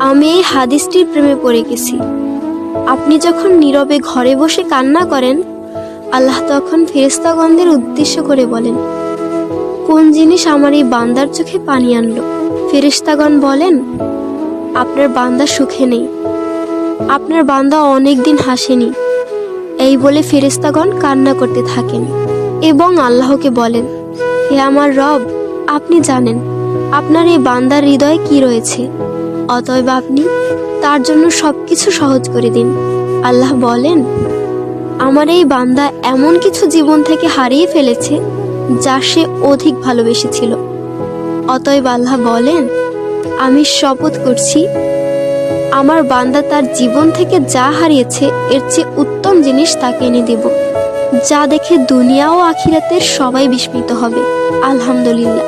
আমি এই হাদিসটির প্রেমে পড়ে গেছি। আপনি যখন নীরবে ঘরে বসে কান্না করেন, আল্লাহ তখন ফেরেশতাগণদের উদ্দেশ্য করে বলেন, কোন জিনিস আমার এই বান্দার চোখে পানি আনলো? ফেরেশতাগণ বলেন, আপনার বান্দা সুখে নেই, আপনার বান্দা অনেকদিন হাসেনি। এই বলে ফেরেশতাগণ কান্না করতে থাকেন এবং আল্লাহকে বলেন, হে আমার রব, আপনি জানেন আপনার এই বান্দার হৃদয়ে কি রয়েছে, অতএব আপনি তার জন্য সবকিছু সহজ করে দিন। আল্লাহ বলেন, আমার এই বান্দা এমন কিছু জীবন থেকে হারিয়ে ফেলেছে যা সে অধিক ভালোবেসেছিল। অতএব আল্লাহ বলেন, আমি শপথ করছি, আমার বান্দা তার জীবন থেকে যা হারিয়েছে এর চেয়ে উত্তম জিনিস তাকে এনে দেব, যা দেখে দুনিয়া ও আখিরাতের সবাই বিস্মিত হবে। আলহামদুলিল্লাহ।